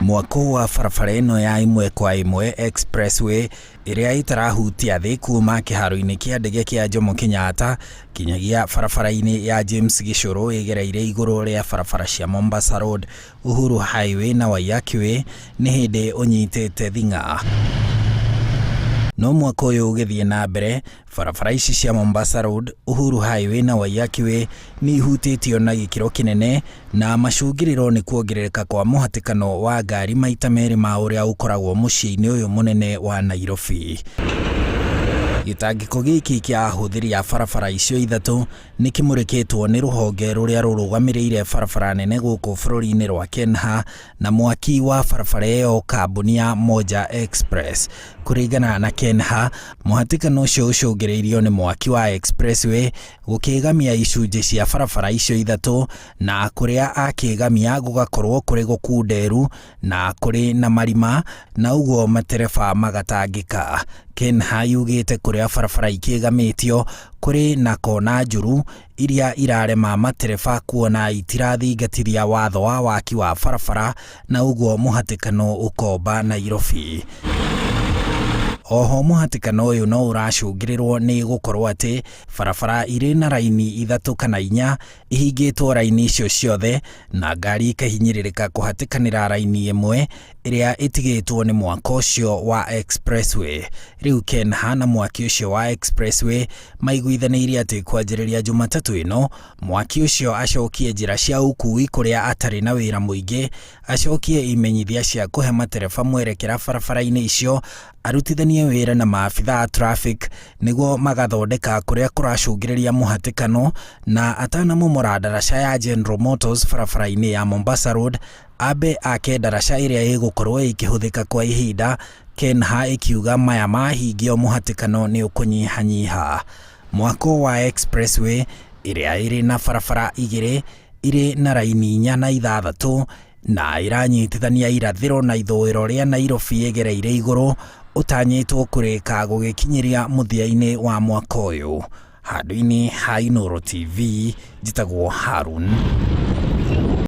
Mwako wa barabara ĩno ya ĩmwe kwa ĩmwe Expressway ĩrĩa ĩtarahutia thĩ kuma kĩharo-inĩ kĩa ndege kĩa Jomo Kenyatta kinyagia barabara-inĩ ya James Gĩcũrũ ĩgereire igũrũ rĩa barabara cia Mombasa Road, Uhuru Highway na Waiyaki Way nĩ hĩndĩ ũnyitĩte thing'a. No mwako ũyũ ũgĩthiĩ na mbere, barabara ici cia Mombasa Road, Uhuru Highway na Waiyaki Way nĩ ihutĩtio na gĩkĩro kĩnene, na macũngĩrĩro nĩ kuongerereka kwa mũhatĩkano wa ngari maita merĩ ma ũrĩa ũkoragwo mũciĩ-inĩ ũyũ mũnene wa Nairobi. Gĩtangĩko gĩkĩ kĩa ahũthĩri a barabara icio ithatũ nĩ kĩmũrĩkĩtwo nĩ rũhonge rũrĩa rũrũgamĩrĩire barabara nene gũkũ bũrũri-inĩ rwa KENHA na mwaki wa barabara ĩyo kambuni ya Moja Express. Kũringana na KENHA, mũhatĩkano ũcio ũcũngĩrĩirio nĩ mwaki wa Expressway gũkĩgamia icunjĩ cia barabara icio ithatũ, na kũrĩa akĩgamia gũgakorwo kũrĩ gũkunderu na kũrĩ na marima, na ũguo matereba magatangĩka. KENHA yugĩte kũrĩa barabara ikĩgamĩtio kũrĩ na kona njũru iria irarema matereba kuona itirathingatithia watho wa waki wa barabara, na ũguo mũhatĩkano ũkomba Nairobi. Oho mũhatĩkano ũyũ no ũracũngĩrĩrwo nĩ gũkorwo atĩ barabara irĩ na raini ithatũ kana inya ihingĩtwo raini icio ciothe, na ngari ikahinyĩrĩrĩka kũhatĩkanĩra raini ĩmwe ĩrĩa ĩtigĩtwo nĩ mwako ũcio wa Expressway. Rĩu KENHA na mwaki ũcio wa Expressway maiguithanĩirie atĩ kwanjĩrĩria Jumatatũ ĩno, mwaki ũcio acokie njĩra cia ũkui kũrĩa atarĩ na wĩra mũingĩ, acokie imenyithia cia kũhe matereba mwerekera barabara-inĩ icio, arutithanie wĩra na maabitha a traffic nĩguo magathondeka kũrĩa kũracũngĩrĩria mũhatĩkano, na atanamomora ndaraca ya General Motors barabara-inĩ ya Mombasa Road ambe ake ndaraca ĩrĩa ĩgũkorwo ĩkĩhũthĩka kwa ihinda. KENHA ĩkiuga maya mahingio mũhatĩkano nĩ ũkũnyihanyiha. Mwako wa Expressway ĩrĩa ĩrĩ na barabara igĩrĩ irĩ na raini inya na ithathatũ na iranyitithania irathĩro na ithũĩro rĩa Nairobi ĩgereire igũrũ ũtanyĩtwo kũrĩka gũgĩkinyĩria mũthia-inĩ wa mwaka ũyũ. Handũ-inĩ ha Inooro TV, njĩtagwo Harun.